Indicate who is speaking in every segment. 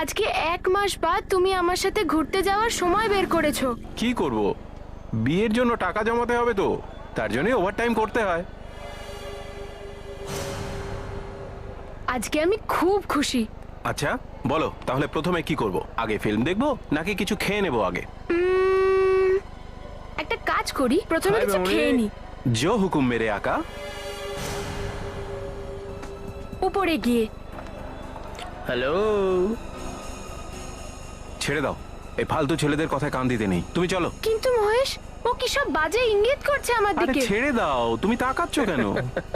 Speaker 1: আজকে 1 মাস বাদ তুমি আমার সাথে ঘুরতে যাওয়ার সময় বের করেছো।
Speaker 2: কি করব, বিয়ের জন্য টাকা জমাতে হবে তো, তার জন্য ওভারটাইম করতে হয়।
Speaker 1: আজকে আমি খুব খুশি।
Speaker 2: আচ্ছা বলো তাহলে প্রথমে কি করব, আগে ফিল্ম দেখবো নাকি কিছু খেয়ে নেবো আগে?
Speaker 1: একটা কাজ করি, প্রথমে কিছু খেয়ে নি।
Speaker 2: জো হুকুম মেরে আকা।
Speaker 1: উপরে গিয়ে।
Speaker 3: হ্যালো।
Speaker 2: ছেড়ে দাও, এই ফালতু ছেলেদের কথায় কান দিতে নেই, তুমি চলো।
Speaker 1: কিন্তু মহেশ, ও কি সব বাজে ইঙ্গিত করছে আমার
Speaker 2: আরে
Speaker 1: দিকে।
Speaker 2: ছেড়ে দাও, তুমি তাকাচ্ছ কেন?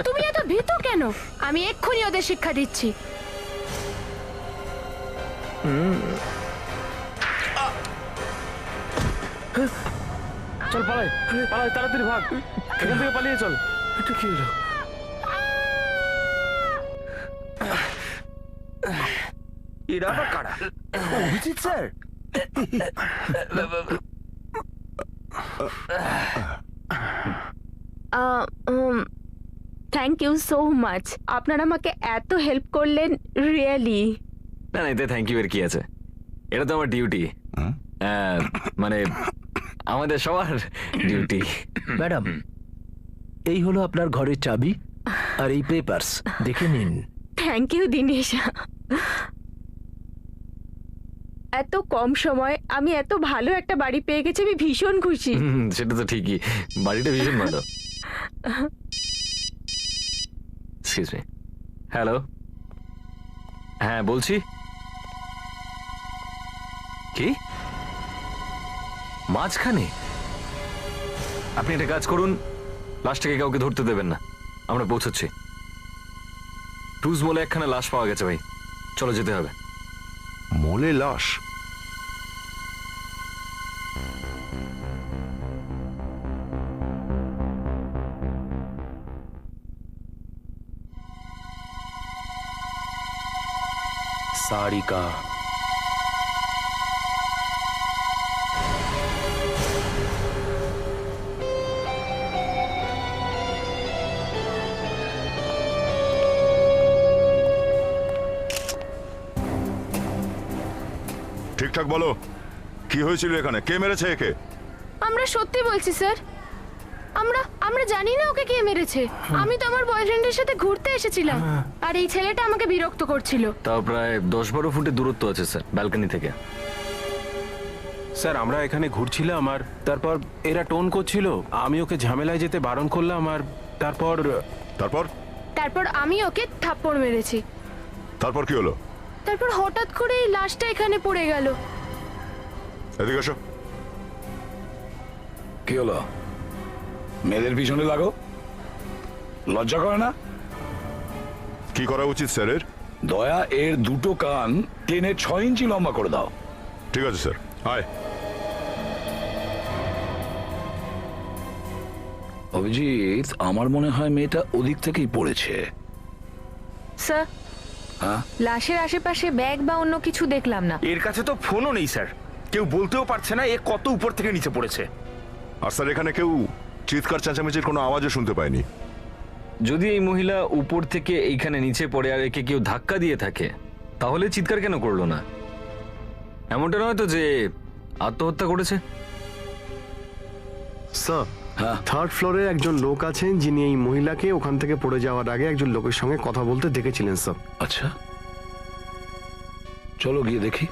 Speaker 1: তুমি এত ভীতু কেন? আমি এক্ষুনি ওদের শিক্ষা দিচ্ছি।
Speaker 3: চল পালাই পালাই, তাড়াতাড়ি ভাগ, এখান থেকে পালিয়ে চল।
Speaker 2: এটা কি হলো?
Speaker 3: এরা আবার কারা? Abhijit sir.
Speaker 1: Thank you so much, আপনারা আমাকে এত হেল্প করলেন, রিয়েলি।
Speaker 4: না না, এতে থ্যাংক ইউ এর কি আছে, এটা তো আমার ডিউটি, মানে আমাদের সবার ডিউটি।
Speaker 5: ম্যাডাম, এই হলো আপনার ঘরের চাবি আর এই পেপারস, দেখে নিন।
Speaker 1: Thank you Dinesh. এত কম সময় আমি এত ভালো একটা বাড়ি পেয়ে গেছি, আমি ভীষণ খুশি।
Speaker 4: সেটা তো ঠিকই, বাড়িটা ভীষণ ভালো। এক্সকিউজ মি, হ্যালো, হ্যাঁ বলছি। কি মাঝখানে? আপনি একটা কাজ করুন, লাশটাকে কাউকে ধরতে দেবেন না, আমরা পৌঁছচ্ছি। টুজ মোলে একখানা লাশ পাওয়া গেছে ভাই, চলো যেতে হবে।
Speaker 6: মোলে লাশ?
Speaker 5: সারিকা।
Speaker 6: ঠিকঠাক বলো, কি হয়েছিল এখানে? কে মেরেছে একে?
Speaker 1: আমরা সত্যি বলছি স্যার, আমরা জানি না ওকে কে মেরেছে। আমি তো আমার বয়ফ্রেন্ডের সাথে ঘুরতে এসেছিলাম, আর এই ছেলেটা আমাকে বিরক্ত করছিল।
Speaker 4: তাও প্রায় 10-12 ফুটের দূরত্ব আছে স্যার ব্যালকনি থেকে।
Speaker 2: স্যার আমরা এখানে ঘুরছিলাম আর তারপর এরা টোন করছিল, আমি ওকে ঝামেলায় যেতে বারণ করলাম আর তারপর
Speaker 6: তারপর?
Speaker 1: তারপর আমি ওকে থাপ্পড় মেরেছি।
Speaker 6: তারপর কি হলো?
Speaker 1: তারপর হঠাৎ করে এই লাশটা এখানে পড়ে গেল।
Speaker 6: এদিকে এসো।
Speaker 7: কি হলো? মেয়েদের পিছনে লাগো, লজ্জা করে না?
Speaker 6: কি করা উচিত স্যারের?
Speaker 7: দয়া, এর দুটো কান টেনে 6 ইঞ্চি লম্বা করে দাও।
Speaker 6: ঠিক আছে স্যার, আয়।
Speaker 7: অভিজিৎ, আমার মনে হয় মেয়েটা ওদিক থেকেই পড়েছে।
Speaker 8: স্যার,
Speaker 7: হ্যাঁ,
Speaker 8: লাশের আশেপাশে ব্যাগ বা অন্য কিছু দেখলাম না।
Speaker 3: এর কাছে তো ফোনও নেই স্যার, কেউ বলতেও পারছে না এ কত উপর থেকে নিচে পড়েছে।
Speaker 6: আর স্যার এখানে কেউ চিৎকার চেঁচামেচির কোনো আওয়াজও শুনতে পায়নি।
Speaker 4: যদি এই মহিলা উপর থেকে এইখানে নিচে পড়ে আর একে কেউ ধাক্কা দিয়ে থাকে, তাহলে চিৎকার কেন করলো না? এমনটা নয় তো যে আত্মহত্যা করেছে?
Speaker 9: স্যার,
Speaker 7: হ্যাঁ।
Speaker 9: থার্ড ফ্লোরে একজন লোক আছেন যিনি এই মহিলাকে ওখান থেকে পড়ে যাওয়ার আগে একজন লোকের সঙ্গে কথা বলতে দেখেছিলেন স্যার।
Speaker 7: আচ্ছা, চলো গিয়ে দেখি।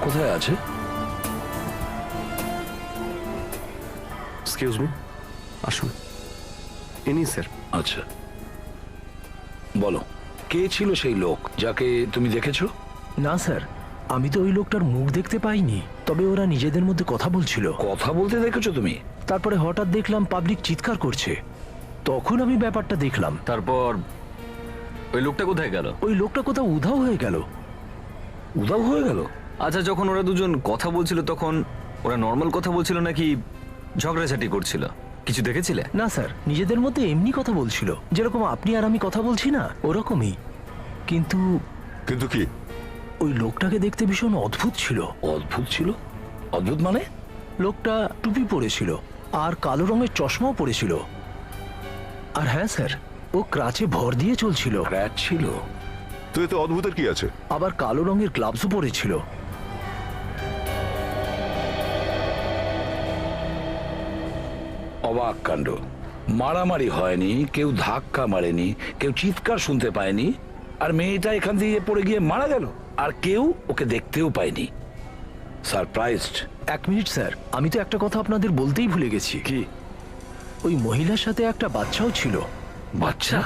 Speaker 7: কোথায় আছে?
Speaker 9: এক্সকিউজ মি, আসুন। ইনি স্যার।
Speaker 7: আচ্ছা, বলো, কে ছিল সেই লোক যাকে তুমি দেখেছো?
Speaker 5: না স্যার, আমি তো ওই লোকটার মুখ দেখতে পাইনি, তবে ওরা নিজেদের মধ্যে কথা বলছিল।
Speaker 7: কথা বলতে দেখেছো তুমি?
Speaker 5: তারপরে হঠাৎ দেখলাম পাবলিক চিৎকার করছে, তখন আমি ব্যাপারটা দেখলাম।
Speaker 4: তারপর ওই লোকটা কোথায় গেল?
Speaker 5: ওই লোকটা কোথাও উধাও হয়ে গেল।
Speaker 7: উধাও হয়ে গেল?
Speaker 4: আচ্ছা, যখন ওরা দুজন কথা বলছিল তখন ওরা নর্মাল কথা বলছিল নাকি ঝগড়াঝাটি করছিল? কিছু দেখেছিলে?
Speaker 5: না স্যার, নিজেদের মধ্যে এমনি কথা বলছিল, যেরকম আপনি আর আমি কথা বলছি না, ওরকমই। কিন্তু
Speaker 6: কিন্তু কি?
Speaker 5: ওই লোকটাকে দেখতে ভীষণ অদ্ভুত ছিল।
Speaker 7: অদ্ভুত ছিল? অদ্ভুত মানে?
Speaker 5: লোকটা টুপি পরেছিল আর কালো রঙের চশমাও পরেছিল। আর হ্যাঁ স্যার, ও ক্রাচে ভর দিয়ে চলছিল।
Speaker 7: র্যাট ছিল?
Speaker 6: তো এতে অদ্ভুতের কি আছে?
Speaker 5: আবার কালো রঙের গ্লাভসও পরেছিল।
Speaker 7: অবাক কাণ্ড। মারামারি হয়নি, কেউ ধাক্কা মারেনি, কেউ চিৎকার শুনতে পায়নি, আর মেয়েটা এখান দিয়ে পড়ে গিয়ে মারা গেল, আর কেউ ওকে দেখতেও পায়নি। সারপ্রাইজড।
Speaker 5: 1 মিনিট স্যার, আমি তো একটা কথা আপনাদের বলতেই ভুলে গেছি।
Speaker 7: কি?
Speaker 5: ওই মহিলার সাথে একটা বাচ্চাও ছিল।
Speaker 4: বাচ্চা?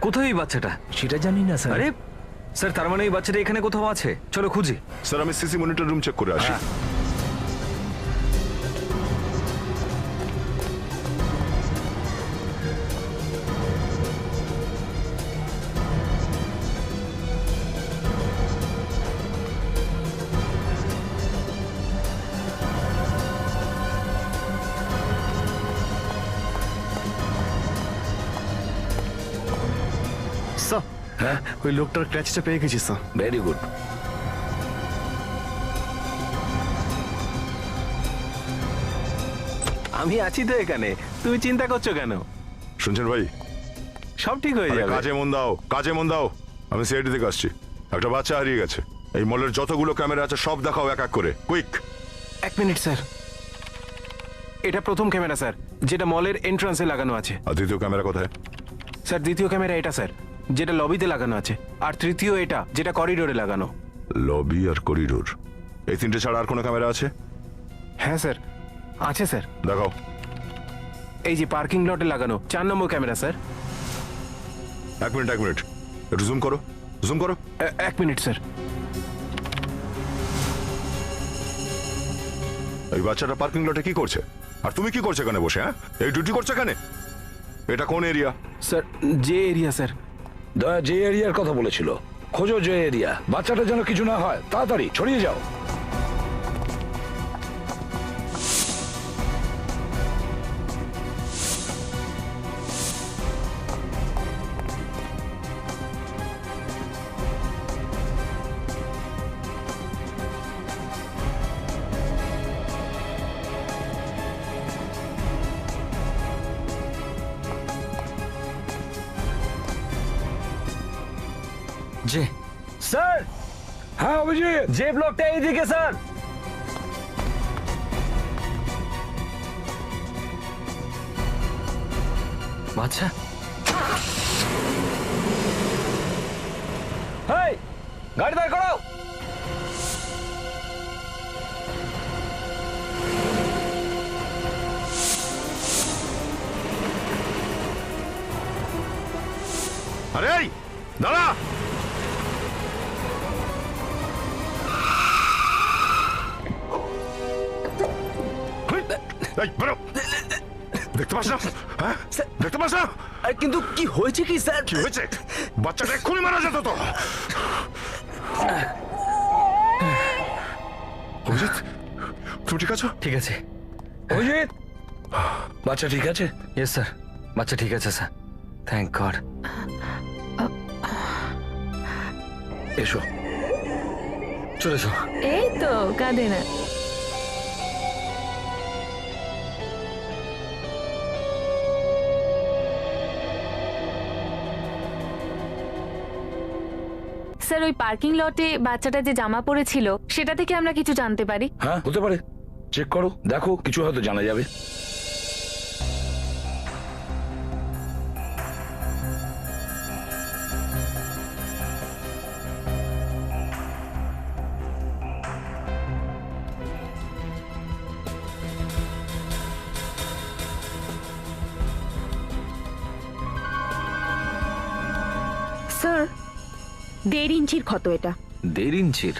Speaker 4: কোথায় এই বাচ্চাটা?
Speaker 5: সেটা জানি না স্যার।
Speaker 4: আরে স্যার, তার মানে এই বাচ্চাটা এখানে কোথাও আছে। চলো খুঁজি।
Speaker 6: স্যার আমি সিসি মনিটর রুম চেক করে আসি।
Speaker 9: স্যার,
Speaker 7: হ্যাঁ,
Speaker 9: ওই লোকটার ক্র্যাচটা পেয়ে গেছি স্যার।
Speaker 7: Very good.
Speaker 2: আমি আছি তো এখানে, তুমি চিন্তা করছো কেন?
Speaker 6: শুনছেন ভাই?
Speaker 2: সব ঠিক হয়ে
Speaker 6: আরে
Speaker 2: যাবে।
Speaker 6: কাজে মন দাও, কাজে মন দাও। আমি সিআইডি থেকে আসছি। একটা বাচ্চা হারিয়ে গেছে। এই মলের যতগুলো ক্যামেরা আছে সব দেখাও এক এক করে, কুইক।
Speaker 2: 1 মিনিট স্যার, এটা প্রথম ক্যামেরা স্যার, যেটা মলের এন্ট্রান্সে লাগানো আছে।
Speaker 6: আর দ্বিতীয় ক্যামেরা কোথায়?
Speaker 2: স্যার দ্বিতীয় ক্যামেরা এটা স্যার, যেটা লবিতে লাগানো আছে। আর তৃতীয় এটা, যেটা করিডোরে লাগানো।
Speaker 6: লবি আর করিডোর, এই তিনটে ছাড়া আর কোনো ক্যামেরা আছে?
Speaker 2: হ্যাঁ স্যার, আছে স্যার।
Speaker 6: দেখাও।
Speaker 2: এই যে পার্কিং লটে লাগানো 4 নম্বর ক্যামেরা স্যার।
Speaker 6: 1 মিনিট, 1 মিনিট, একটু জুম করো, জুম করো।
Speaker 2: 1 মিনিট স্যার।
Speaker 6: এই বাচ্চাটা পার্কিং লটে কি করছে? আর তুমি কি করছো এখানে বসে? হ্যাঁ, এই ডিউটি করছো এখানে? এটা কোন এরিয়া?
Speaker 2: স্যার যে এরিয়া স্যার।
Speaker 7: দয়া যে এরিয়ার কথা বলেছিল, খোঁজো যে এরিয়া। বাচ্চাটা যেন কিছু না হয়, তাড়াতাড়ি ছড়িয়ে যাও।
Speaker 4: যে
Speaker 3: স্যার,
Speaker 7: হ্যাঁ অভিজিৎ।
Speaker 3: যে ব্লকটা এইদিকে স্যার।
Speaker 4: বাচ্চা?
Speaker 3: হেই, গাড়ি দাঁড় করাও।
Speaker 6: আরে এই, দাঁড়া। এই, বেরো। দেখতে পাস না? হ্যাঁ, দেখতে পাস না?
Speaker 5: কিন্তু কি হয়েছে কি স্যার?
Speaker 6: কি হয়েছে? বাচ্চাটা এক্ষুনি মারা যেত তো। অভিজিৎ, তুমি ঠিক আছো?
Speaker 4: ঠিক আছে।
Speaker 7: অভিজিৎ, বাচ্চা ঠিক আছে?
Speaker 4: ইয়েস স্যার, বাচ্চা ঠিক আছে স্যার, থ্যাংক গড।
Speaker 7: এসো।
Speaker 4: চলে এসো।
Speaker 8: এই তো, কাঁদে না। স্যার, ওই পার্কিং লটে বাচ্চাটা যে জামা পরেছিল সেটা থেকে আমরা কিছু জানতে পারি?
Speaker 7: হ্যাঁ, হতে পারে। চেক করো, দেখো, কিছু হয়তো জানা যাবে।
Speaker 1: স্যার 1.5 ইঞ্চির ক্ষত এটা।
Speaker 4: 1.5 ইঞ্চির?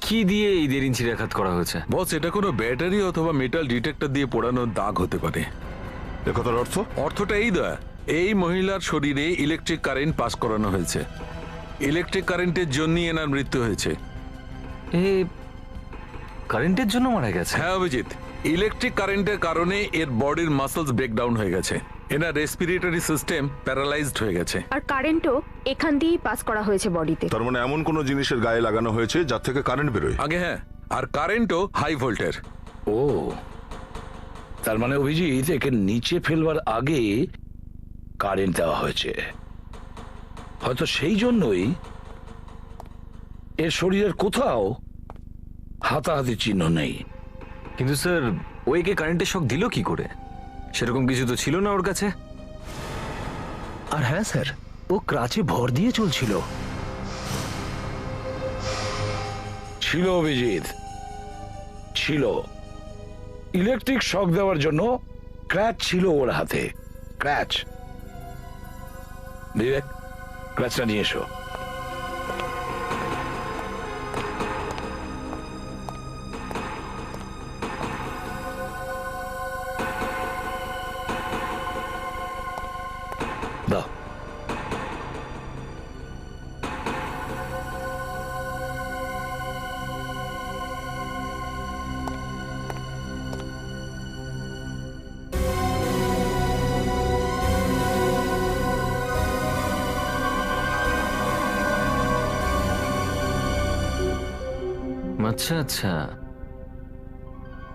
Speaker 4: কি দিয়ে এই 1.5 ইঞ্চির আঘাত করা হয়েছে?
Speaker 10: বস, এটা কোনো ব্যাটারি অথবা মেটাল ডিটেক্টর দিয়ে পোড়ানোর দাগ হতে পারে।
Speaker 6: এ কথার অর্থ?
Speaker 10: অর্থটা এই দয়া, এই মহিলার শরীরে ইলেকট্রিক কারেন্ট পাস করানো হয়েছে। ইলেকট্রিক কারেন্টের জন্যই এনার মৃত্যু হয়েছে।
Speaker 4: কারেন্টের জন্য মারা গেছে?
Speaker 10: হ্যাঁ অভিজিৎ, ইলেকট্রিক কারেন্টের কারণে এর বডির মাসলস ব্রেকডাউন হয়ে গেছে। এনার রেসপিরেটরি সিস্টেম প্যারালাইজড হয়ে গেছে।
Speaker 1: আর কারেন্টও এখান দিয়েই পাস করা হয়েছে বডিতে।
Speaker 6: তার মানে এমন কোনো জিনিসের গায়ে লাগানো হয়েছে যার থেকে কারেন্ট বেরোয়।
Speaker 10: আগে হ্যাঁ, আর কারেন্টও হাই ভোল্টের।
Speaker 7: ও, তার মানে অভিজিৎ একে নিচে ফেলবার আগে কারেন্ট দেওয়া হয়েছে। হয়তো সেই জন্যই এর শরীরের কোথাও হাতাহাতি চিহ্ন নেই।
Speaker 4: কিন্তু স্যার ওইকে কারেন্টের শক দিল কি করে? সেরকম কিছু তো ছিল না ওর কাছে।
Speaker 5: আর হ্যাঁ স্যার, ও ক্রাচে ভর দিয়ে চলছিল।
Speaker 7: ছিল অভিজিৎ, ছিল। ইলেকট্রিক শক দেওয়ার জন্য ক্র্যাচ ছিল ওর হাতে, ক্র্যাচ। বিবেক, ক্র্যাচটা নিয়ে এসো। দাও।
Speaker 4: আচ্ছা আচ্ছা,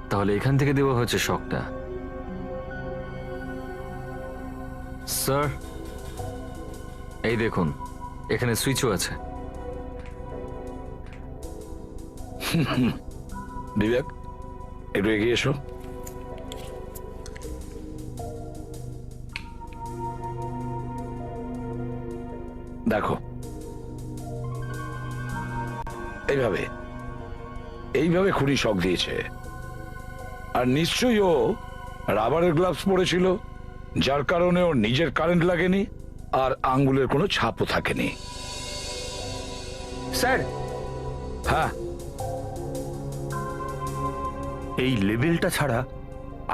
Speaker 4: তাহলে এখান থেকে দেওয়া হয়েছে শকটা। স্যার এই দেখুন, এখানে সুইচও আছে।
Speaker 7: বিবেক, একটু এগিয়ে এসো। দেখো, এইভাবে এইভাবে খুনি শক দিয়েছে। আর নিশ্চয়ই ও রাবারের গ্লাভস পরেছিল, যার কারণে ওর নিজের কারেন্ট লাগেনি আর আঙ্গুলের কোনো ছাপও থাকেনি।
Speaker 5: স্যার,
Speaker 7: হ্যাঁ,
Speaker 5: এই লেবেলটা ছাড়া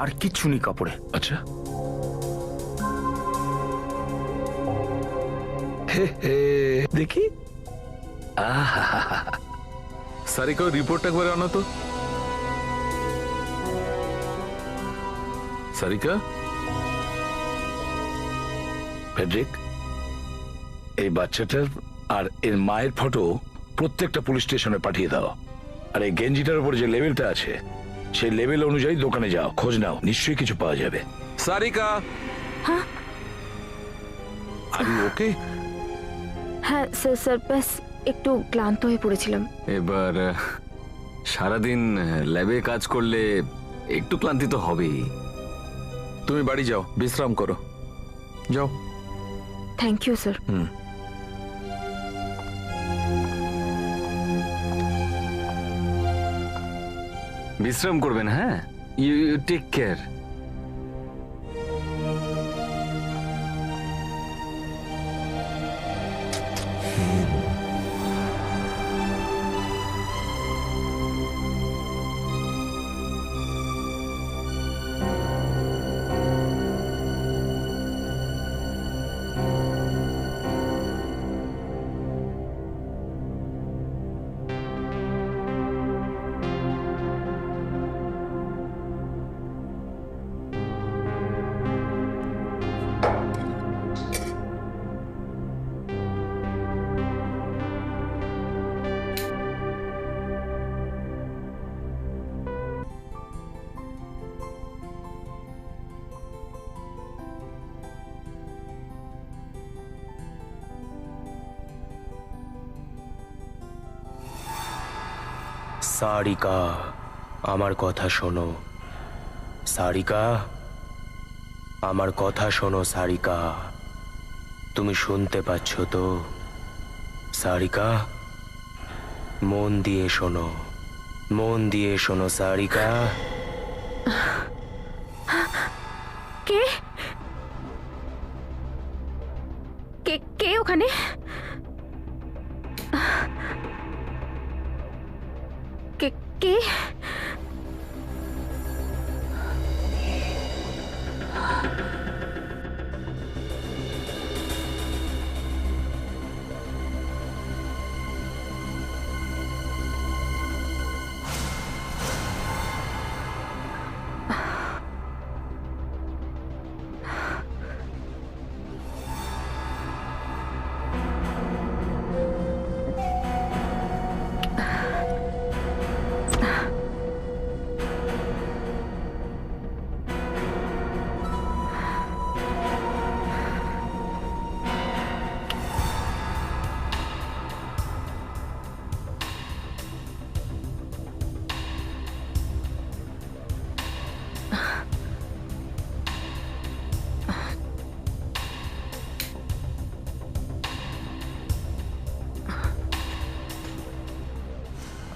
Speaker 5: আর কিচ্ছু নেই কাপড়ে।
Speaker 7: আচ্ছা। হে হে, দেখি। আহা,
Speaker 10: সারিকা, রিপোর্টটা একবার আনো তো। সারিকা,
Speaker 7: ফেডরিক, এই বাচ্চাটার আর এর মায়ের ফটো প্রত্যেকটা পুলিশ স্টেশনে পাঠিয়ে দাও। আর এই গেঞ্জিটার উপর যে লেবেলটা আছে সেই লেবেল অনুযায়ী দোকানে যাও, খোঁজ নাও, নিশ্চয়ই কিছু পাওয়া যাবে।
Speaker 10: সারিকা, আর ওকে?
Speaker 1: হ্যাঁ স্যার, স্যার ব্যাস একটু ক্লান্ত হয়ে পড়েছিলাম।
Speaker 4: এবার সারাদিন ল্যাবে কাজ করলে একটু ক্লান্তি তো হবেই।
Speaker 10: তুমি বাড়ি যাও, বিশ্রাম করো, যাও।
Speaker 1: Thank you sir.
Speaker 4: বিশ্রাম করবেন, হ্যাঁ? You take care.
Speaker 11: সারিকা, আমার কথা শোনো। সারিকা, আমার কথা শোনো। সারিকা, তুমি শুনতে পাচ্ছ তো? সারিকা, মন দিয়ে শোনো, মন দিয়ে শোনো। সারিকা,
Speaker 1: কে কে কে ওখানে? কে কে?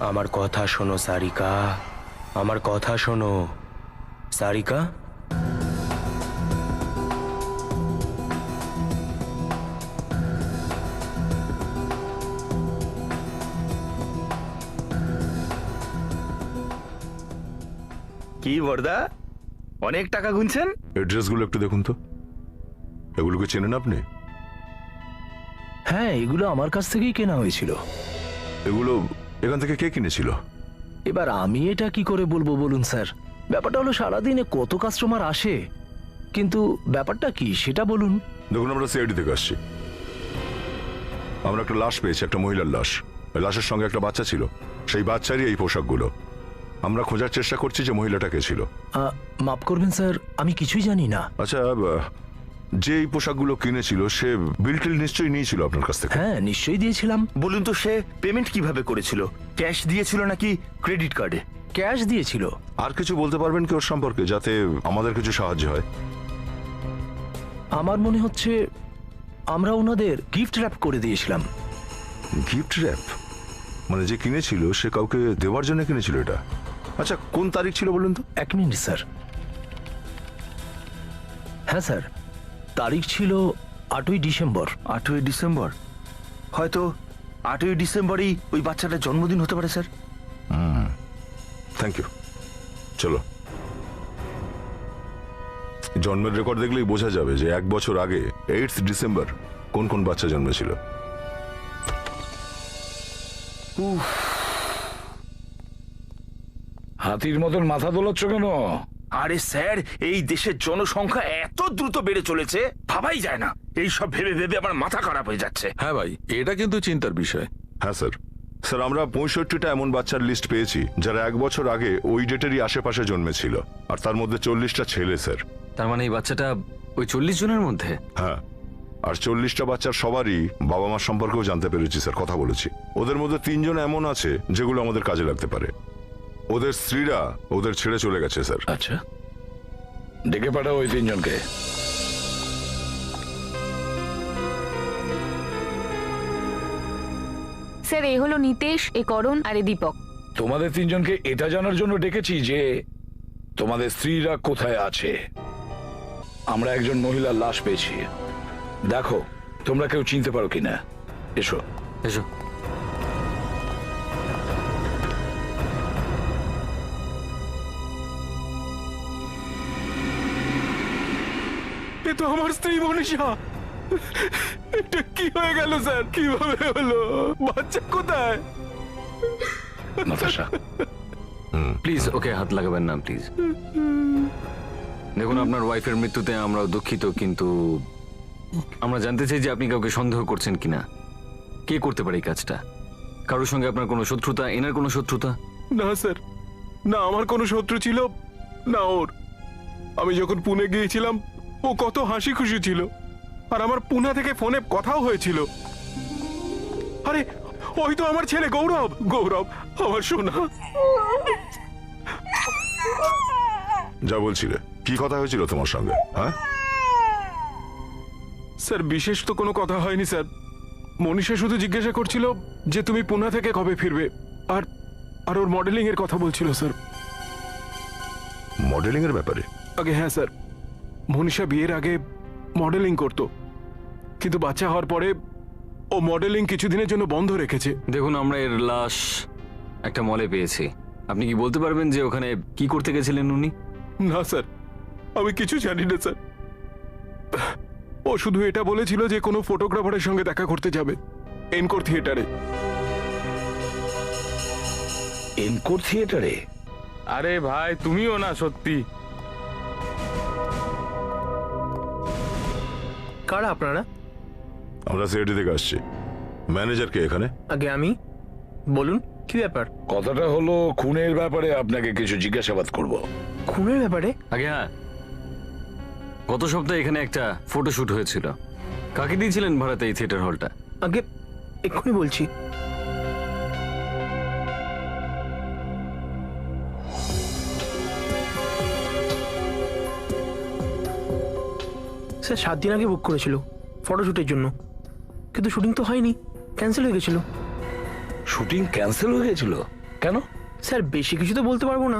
Speaker 11: আমার কথা শোনো সারিকা, আমার কথা শোনো সারিকা।
Speaker 3: কি বর্দা, অনেক টাকা গুনছেন?
Speaker 6: এই ড্রেসগুলো একটু দেখুন তো, এগুলোকে চেনেন আপনি?
Speaker 5: হ্যাঁ, এগুলো আমার কাছ থেকেই কেনা হয়েছিল।
Speaker 6: এগুলো এখান থেকে কে কিনেছিল?
Speaker 5: এবার আমি এটা কি করে বলবো বলুন স্যার? ব্যাপারটা হলো সারাদিনে কত কাস্টমার আসে, কিন্তু ব্যাপারটা কি সেটা বলুন।
Speaker 6: দেখুন, আমরা সিআইডি থেকে আসছি। আমরা একটা লাশ পেয়েছি, একটা মহিলার লাশ। ওই লাশের সঙ্গে একটা বাচ্চা ছিল, সেই বাচ্চারই এই পোশাকগুলো। আমরা খোঁজার চেষ্টা করছি যে মহিলাটা কে ছিল।
Speaker 5: মাফ করবেন স্যার, আমি কিছুই জানি না।
Speaker 6: আচ্ছা, যে এই পোশাকগুলো কিনেছিল সে বিল টিল নিশ্চয়ই নিয়েছিল আপনার কাছ থেকে?
Speaker 5: হ্যাঁ, নিশ্চয়ই দিয়েছিলাম।
Speaker 3: বলুন তো, সে পেমেন্ট কিভাবে করেছিল? ক্যাশ দিয়েছিল নাকি ক্রেডিট কার্ডে?
Speaker 5: ক্যাশ দিয়েছিল।
Speaker 6: আর কিছু বলতে পারবেন কি ওর সম্পর্কে, যাতে আমাদের কিছু সাহায্য হয়?
Speaker 5: আমার মনে হচ্ছে আমরা ওনাদের গিফট র্যাপ করে দিয়েছিলাম।
Speaker 6: Gift wrap? মানে যে কিনেছিল সে কাউকে দেওয়ার জন্য কিনেছিল এটা? আচ্ছা, কোন তারিখ ছিল বলুন তো?
Speaker 5: 1 মিনিট স্যার। হ্যাঁ স্যার, তারিখ ছিল 8ই ডিসেম্বর।
Speaker 3: 8ই ডিসেম্বর? হয়তো 8ই ডিসেম্বরই ওই বাচ্চাটার জন্মদিন হতে পারে স্যার।
Speaker 6: Thank you. চলো, জন্মের রেকর্ড দেখলেই বোঝা যাবে যে 1 বছর আগে 8 ডিসেম্বর কোন কোন বাচ্চা জন্মেছিল।
Speaker 7: হাতির মতন মাথা দোলাচ্ছ কেন?
Speaker 3: আরে স্যার, এই দেশের জনসংখ্যা এত দ্রুত বেড়ে চলেছে, ভাবাই যায় না। এই সব ভেবে ভেবে আমার মাথা খারাপ হয়ে যাচ্ছে।
Speaker 10: হ্যাঁ ভাই, এটা কিন্তু চিন্তার বিষয়।
Speaker 6: হ্যাঁ স্যার। স্যার, আমরা 65টা এমন বাচ্চার লিস্ট পেয়েছি যারা 1 বছর আগে ওই ডেটেরই আশেপাশে জন্মেছিল, আর তার মধ্যে 40টা ছেলে স্যার।
Speaker 4: তার মানে এই বাচ্চাটা ওই 40 জনের মধ্যে?
Speaker 6: হ্যাঁ, আর 40টা বাচ্চার সবারই বাবা মার সম্পর্কেও জানতে পেরেছি স্যার, কথা বলেছি। ওদের মধ্যে 3 জন এমন আছে যেগুলো আমাদের কাজে লাগতে পারে। ওদের স্ত্রীরা ওদের ছেড়ে চলে গেছে স্যার।
Speaker 7: আচ্ছা, ডেকে পাঠাও ওই 3 জনকে।
Speaker 8: স্যার, এই হলো নিতেশ, এ করণ আর এ দীপক।
Speaker 7: তোমাদের 3 জনকে এটা জানার জন্য ডেকেছি যে তোমাদের স্ত্রীরা কোথায় আছে। আমরা একজন মহিলার লাশ পেয়েছি, দেখো তোমরা কেউ চিনতে পারো কিনা। এসো
Speaker 4: এসো।
Speaker 2: এ তো আমার স্ত্রী মনীষা। এটা কি হয়ে গেল স্যার? কিভাবে হলো? বাচ্চা কোথায়?
Speaker 7: নাতাশা,
Speaker 4: প্লিজ ওকে হাত লাগাবেন না প্লিজ। দেখুন, আপনার ওয়াইফের মৃত্যুতে আমরাও দুঃখিত, কিন্তু আমরা জানতে চাই যে আপনি কাউকে সন্দেহ করছেন কিনা। কে করতে পারে এই কাজটা? কারোর সঙ্গে আপনার কোনো শত্রুতা, এনার কোনো শত্রুতা?
Speaker 2: না স্যার, না আমার কোনো শত্রু ছিল না ওর। আমি যখন পুনে গিয়েছিলাম ও কত হাসি খুশি ছিল, আর আমার পুনা থেকে ফোনে কথাও হয়েছিল। আরে ওই তো আমার ছেলে গৌরব। গৌরব আমার সোনা।
Speaker 6: যা বলছিলে, কি কথা হয়েছিল তোমার সঙ্গে? হ্যাঁ
Speaker 2: স্যার, বিশেষ তো কোনো কথা হয়নি স্যার। মনীষা শুধু জিজ্ঞাসা করছিল যে তুমি পুনা থেকে কবে ফিরবে, আর আর ওর মডেলিং এর কথা বলছিল স্যার।
Speaker 6: মডেলিং এর ব্যাপারে?
Speaker 2: আগে হ্যাঁ স্যার, মনীষা বিয়ের আগে মডেলিং করত, কিন্তু বাচ্চা হওয়ার পরে ও মডেলিং কিছুদিনের জন্য বন্ধ রেখেছে।
Speaker 4: দেখুন, আমরা এর লাশ একটা মলে পেয়েছি। আপনি কি বলতে পারবেন যে ওখানে কি করতে গেছিলেন উনি?
Speaker 2: না স্যার, আমি কিছু জানি না স্যার। ও শুধু এটা বলেছিল যে কোনো ফটোগ্রাফারের সঙ্গে দেখা করতে যাবে এনকোর থিয়েটারে।
Speaker 7: এনকোর থিয়েটারে?
Speaker 3: আরে ভাই, তুমিও না সত্যি।
Speaker 11: কারা আপনারা?
Speaker 6: আমরা সিআইডি থেকে আসছি। ম্যানেজার কে এখানে?
Speaker 11: আগে আমি। বলুন, কি ব্যাপার?
Speaker 7: কথাটা হলো খুনের ব্যাপারে আপনাকে কিছু জিজ্ঞাসাবাদ করব।
Speaker 11: খুনের ব্যাপারে?
Speaker 4: আগে হ্যাঁ, গত সপ্তাহে এখানে একটা ফটোশুট হয়েছিল। কাকে দিয়েছিলেন ভাড়াতে এই থিয়েটার হলটা?
Speaker 11: আগে এক্ষুনি বলছি। স্যার 7 দিন আগে বুক করেছিল ফটোশুটের জন্য, কিন্তু শুটিং তো হয়নি, ক্যান্সেল হয়ে গেছিল।
Speaker 7: শুটিং ক্যান্সেল হয়ে গেছিল? কেন?
Speaker 5: স্যার বেশি কিছু তো বলতে পারবো না,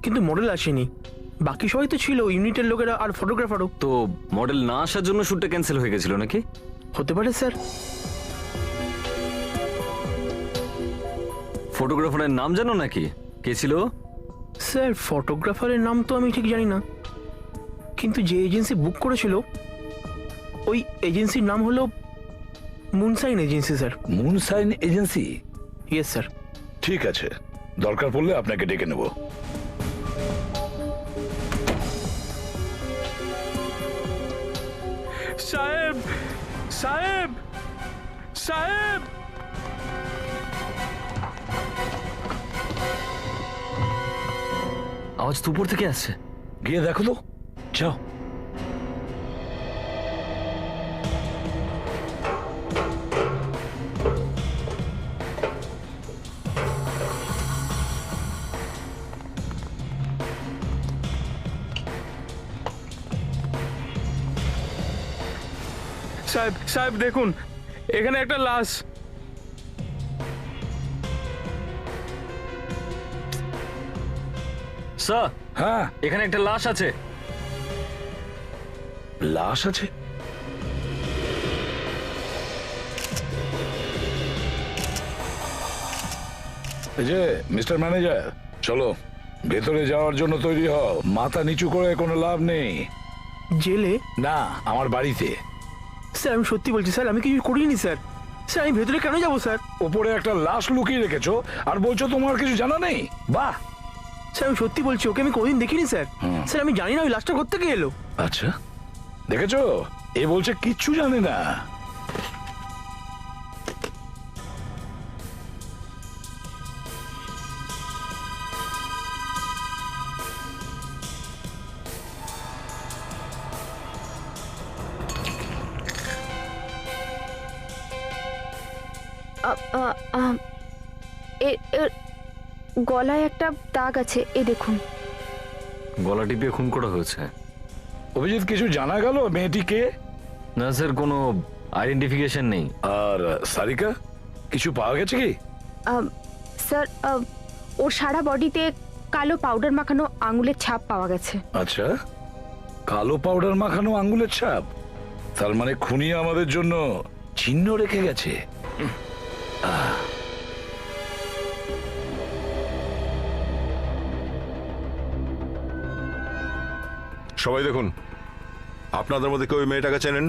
Speaker 5: কিন্তু মডেল আসেনি, বাকি সবাই তো ছিল, ইউনিটের লোকেরা আর ফটোগ্রাফারও।
Speaker 4: তো মডেল না আসার জন্য শ্যুটটা ক্যান্সেল হয়ে গেছিল নাকি?
Speaker 5: হতে পারে স্যার।
Speaker 4: ফটোগ্রাফারের নাম জানো নাকি? কে ছিল?
Speaker 5: স্যার ফটোগ্রাফারের নাম তো আমি ঠিক জানি না, কিন্তু যে এজেন্সি বুক করেছিল ওই এজেন্সির নাম হলো Moonshine agency sir.
Speaker 7: Moonshine agency?
Speaker 5: Yes sir.
Speaker 7: ঠিক আছে, দরকার পড়লে আপনাকে ডেকে নেব।
Speaker 2: সাহেব, সাহেব, সাহেব!
Speaker 4: আওয়াজ তো উপর থেকে আসছে।
Speaker 7: গিয়ে দেখো তো, যাও।
Speaker 2: সাহেব, সাহেব দেখুন, এখানে একটা লাশ।
Speaker 4: স্যার,
Speaker 7: হ্যাঁ,
Speaker 4: এখানে একটা লাশ আছে।
Speaker 7: লাশ আছে? এই যে মিস্টার ম্যানেজার, চলো ভেতরে যাওয়ার জন্য তৈরি হও। মাথা নিচু করে কোনো লাভ নেই।
Speaker 5: জেলে?
Speaker 7: না, আমার বাড়িতে।
Speaker 5: স্যার আমি সত্যি বলছি স্যার, আমি কিছু করিনি স্যার। স্যার আমি ভেতরে কেন যাবো স্যার?
Speaker 7: ওপরে একটা লাশ লুকিয়ে রেখেছো আর বলছো তোমার কিছু জানা নেই? বাহ!
Speaker 5: স্যার আমি সত্যি বলছি, ওকে আমি কোনোদিন দেখিনি স্যার। স্যার আমি জানি না ওই লাশটা কোত্থেকে এলো।
Speaker 7: আচ্ছা, দেখেছো, এ বলছে কিচ্ছু জানে না।
Speaker 1: গলায় একটা দাগ আছে, এ দেখুন।
Speaker 4: গলা টিপিয়ে খুন করা হয়েছে।
Speaker 7: অভিজিৎ, কিছু জানা গেল মেয়েটিকে?
Speaker 4: না স্যার, কোনো আইডেন্টিফিকেশন নেই।
Speaker 7: আর সারিকা, কিছু পাওয়া গেছে কি?
Speaker 1: স্যার ওর সারা বডিতে কালো পাউডার মাখানো আঙুলের ছাপ পাওয়া গেছে।
Speaker 7: আচ্ছা, কালো পাউডার মাখানো আঙ্গুলের ছাপ? তার মানে খুনি আমাদের জন্য চিহ্ন রেখে গেছে।
Speaker 6: সবাই দেখুন, আপনাদের মধ্যে কেউ ওই মেয়েটাকে চেনেন?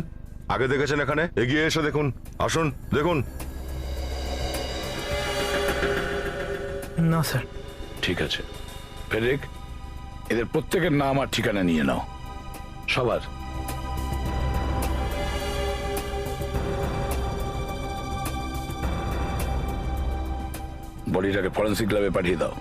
Speaker 6: আগে দেখেছেন এখানে? এগিয়ে এসে দেখুন, আসুন দেখুন।
Speaker 5: না স্যার।
Speaker 7: ঠিক আছে ফেডরিক, এদের প্রত্যেকের নাম আর ঠিকানা নিয়ে নাও, সবার। বডিটাকে ফরেন্সিক ল্যাবে পাঠিয়ে দাও।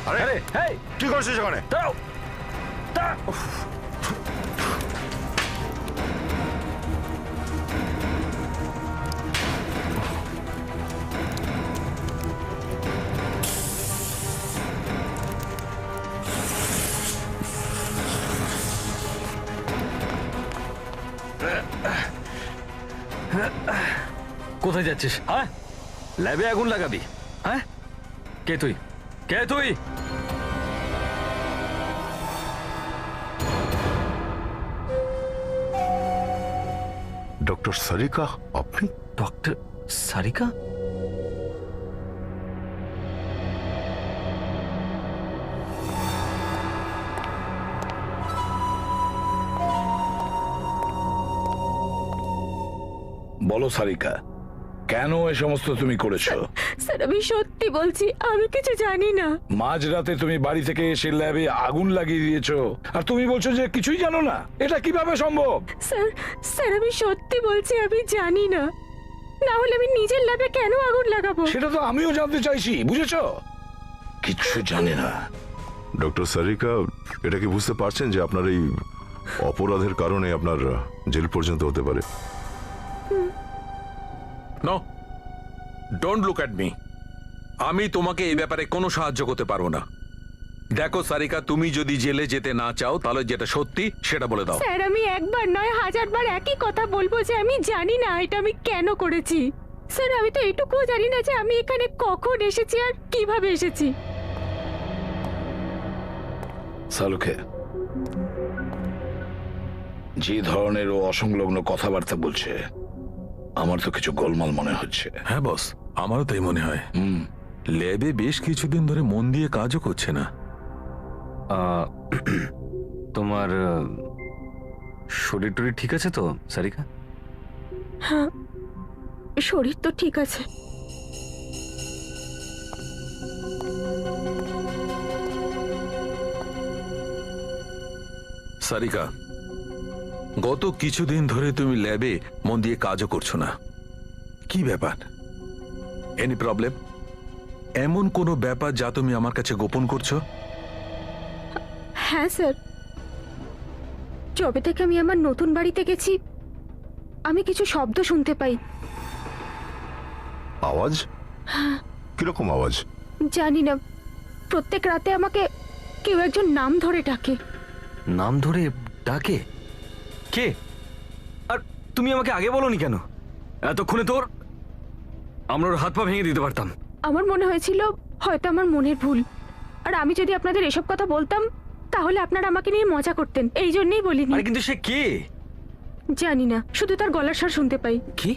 Speaker 6: আরে আরে, কি করছিস সেখানে?
Speaker 7: দাও, দাও।
Speaker 4: কোথায় যাচ্ছিস? হ্যাঁ, ল্যাবে আগুন লাগাবি? হ্যাঁ, কে তুই? কে তুই?
Speaker 6: ডক্টর সারিকা, আপনি?
Speaker 4: ডক্টর সারিকা?
Speaker 7: বলো সারিকা, কেন এ সমস্ত তুমি করেছো?
Speaker 8: স্যার আমি সত্যি বলছি, আমি কিছু জানি না।
Speaker 7: মাঝরাতে তুমি বাড়ি থেকে এসে ল্যাবে আগুন লাগিয়ে দিয়েছো, আর তুমি বলছো যে কিছুই জানো না। এটা কিভাবে সম্ভব?
Speaker 8: স্যার স্যার আমি সত্যি বলছি, আমি জানি না। না হলে আমি নিজের ল্যাবে কেন আগুন লাগাবো?
Speaker 7: সেটা তো আমিও জানতে চাইছি, বুঝেছো? কিচ্ছু জানে না।
Speaker 6: ডক্টর সারিকা, এটা কি বুঝতে পারছেন যে আপনার এই অপরাধের কারণে আপনার জেল পর্যন্ত হতে পারে?
Speaker 10: No, don't look at me. আমি তোমাকে এই ব্যাপারে কোনো সাহায্য করতে পারবো না। দেখো সারিকা, তুমি যদি জেলে যেতে না চাও তাহলে যেটা সত্যি সেটা বলে দাও।
Speaker 8: স্যার আমি একবার নয় 1000বার একই কথা বলবো যে আমি জানি না এটা আমি কেন করেছি। স্যার আমি তো এইটুকুও জানি না যে আমি এখানে কখন এসেছি আর কিভাবে এসেছি।
Speaker 7: সালুকে, যে ধরনের ও অসংলগ্ন কথাবার্তা বলছে, আমার তো কিছু গোলমাল মনে হচ্ছে।
Speaker 10: হ্যাঁ বস, আমারও তাই মনে হয়। ল্যাবে বেশ কিছুদিন ধরে মন দিয়ে কাজও করছে না।
Speaker 4: তোমার শরীর টরীর ঠিক আছে তো সারিকা?
Speaker 8: হ্যাঁ, শরীর তো ঠিক আছে।
Speaker 10: সারিকা, গত কিছুদিন ধরে তুমি ল্যাবে মন দিয়ে কাজও করছো না। কি ব্যাপার? Any problem? এমন কোনো ব্যাপার যা তুমি আমার কাছে গোপন করছো?
Speaker 8: হ্যাঁ স্যার, যবে থেকে আমি আমার নতুন বাড়িতে গেছি আমি কিছু শব্দ শুনতে পাই।
Speaker 6: আওয়াজ? কিরকম আওয়াজ?
Speaker 8: জানি না, প্রত্যেক রাতে আমাকে কেউ একজন নাম ধরে ডাকে।
Speaker 4: নাম ধরে ডাকে? কে? আর তুমি আমাকে আগে বলোনি কেন? এতক্ষণে তোর আমরা ওর হাত পা ভেঙে দিতে পারতাম।
Speaker 8: আমার মনে হয়েছিল হয়তো আমার মনের ভুল, আর আমি যদি আপনাদের এসব কথা বলতাম তাহলে আপনারা আমাকে নিয়ে মজা করতেন, এই জন্যই বলিনি।
Speaker 4: আরে কিন্তু সে কে?
Speaker 8: জানি না, শুধু তার গলার স্বর শুনতে পাই।
Speaker 4: কি?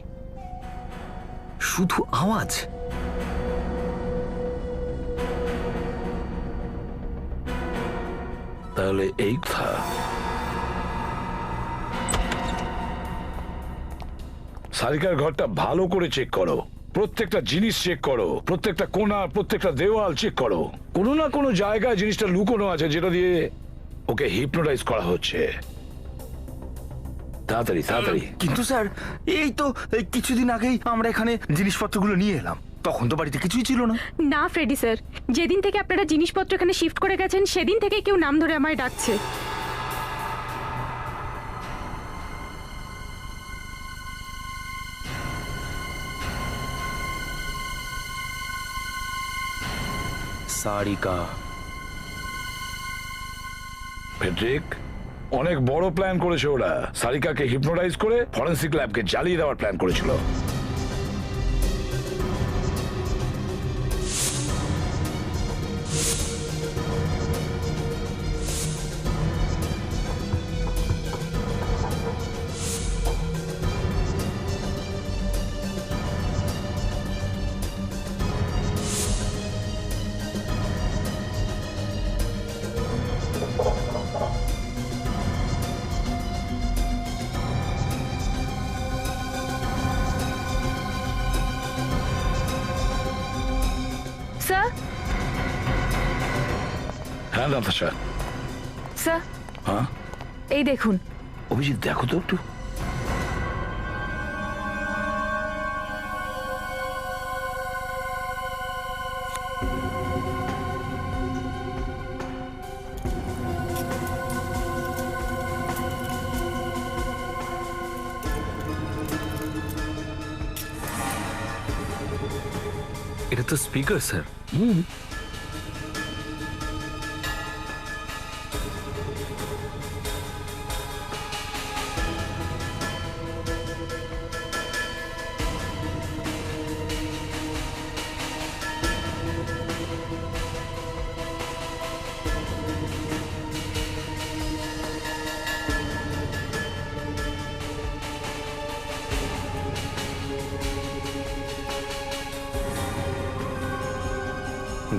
Speaker 4: শুধু আওয়াজ?
Speaker 7: তাহলে এই কথা। সারিকার ঘরটা ভালো করে চেক করো, প্রত্যেকটা জিনিস চেক করো, প্রত্যেকটা কোণা, প্রত্যেকটা দেওয়াল চেক করো। কোনো না কোনো জায়গায় জিনিসটা লুকোনো আছে যেটা দিয়ে ওকে হিপনোটাইজ করা হচ্ছে। তাড়াতাড়ি তাড়াতাড়ি।
Speaker 3: কিন্তু স্যার, এই তো কিছুদিন আগেই আমরা এখানে জিনিসপত্রগুলো নিয়ে এলাম, তখন তো বাড়িতে কিছুই ছিল না।
Speaker 8: না ফ্রেডি স্যার, যেদিন থেকে আপনারা জিনিসপত্র এখানে শিফট করে গেছেন সেদিন থেকে কেউ নাম ধরে আমায় ডাকছে।
Speaker 11: সারিকা।
Speaker 7: ফেডরিক, অনেক বড় প্ল্যান করেছে ওরা। সারিকাকে হিপনোটাইজ করে ফরেন্সিক ল্যাবকে জ্বালিয়ে দেওয়ার প্ল্যান করেছিল।
Speaker 8: স্যার।
Speaker 7: হ্যাঁ নাতাশা।
Speaker 8: স্যার।
Speaker 7: হ্যাঁ,
Speaker 8: এই দেখুন।
Speaker 7: অভিজিৎ দেখো তো একটু।
Speaker 4: এটা তো স্পিকার স্যার।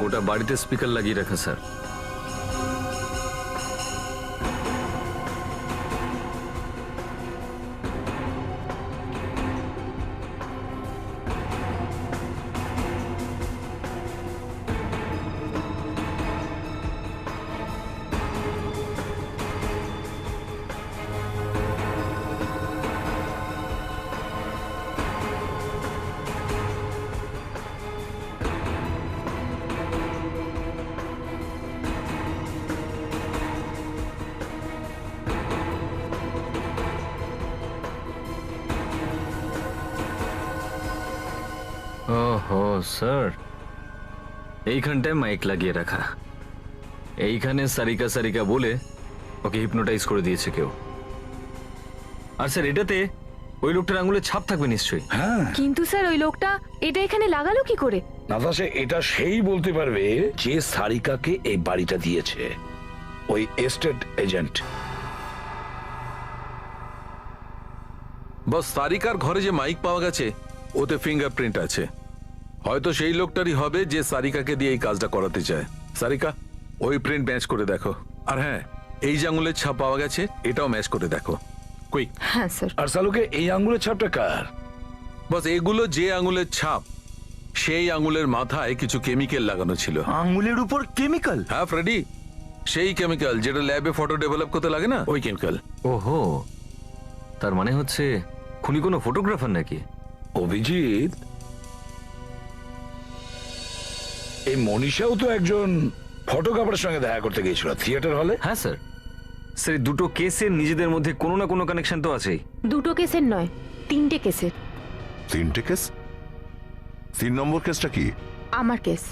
Speaker 4: গোটা বাড়িতে স্পিকার লাগিয়ে রাখা স্যার। ওহো স্যার, এইখানটায় মাইক লাগিয়ে রাখা, এইখানে সারিকা সারিকা বলে ওকে হিপনোটাইজ করে দিয়েছে কেউ। আর স্যার এটাতে ওই লোকটার আঙুলের ছাপ থাকবে নিশ্চয়ই।
Speaker 7: হ্যাঁ
Speaker 1: কিন্তু স্যার ওই লোকটা এটা এখানে লাগালো কি করে?
Speaker 7: নাতাশা, এটা সেই বলতে পারবে যে সারিকাকে এই বাড়িটা দিয়েছে, ওই এস্টেট এজেন্ট।
Speaker 10: বস, সারিকার ঘরে যে মাইক পাওয়া গেছে ওতে ফিঙ্গারপ্রিন্ট আছে। হয়তো সেই লোকটারই হবে যে সারিকাকে দিয়ে এই কাজটা করাতে চায়। সারিকা, ওই প্রিন্ট ম্যাচ করে দেখো। আর হ্যাঁ, এই যে আঙুলের ছাপ পাওয়া গেছে এটাও ম্যাচ করে দেখো, কুইক।
Speaker 8: হ্যাঁ স্যার।
Speaker 7: আর সালুকে এই আঙ্গুলের ছাপটা কার?
Speaker 10: বস, এগুলো যে আঙুলের ছাপ সেই আঙুলের মাথায় কিছু কেমিক্যাল লাগানো ছিল।
Speaker 11: আঙ্গুলের উপর কেমিক্যাল?
Speaker 10: হ্যাঁ ফ্রেডি, সেই কেমিক্যাল যেটা ল্যাবে ফটো ডেভেলপ করতে লাগে না, ওই কেমিক্যাল।
Speaker 4: ওহো, তার মানে হচ্ছে খুনি কোনো ফটোগ্রাফার নাকি?
Speaker 7: অভিজিৎ, এই মনীষাও তো একজন ফটোগ্রাফারের সঙ্গে দেখা করতে গিয়েছিল থিয়েটার হলে।
Speaker 4: হ্যাঁ স্যার, স্যার এই দুটো কেসের নিজেদের মধ্যে কোনো না কোনো কানেকশন তো আছেই।
Speaker 8: দুটো কেসের নয়, 3টে কেসের।
Speaker 6: 3টে কেস? 3 নম্বর কেসটা কি?
Speaker 8: আমার কেস।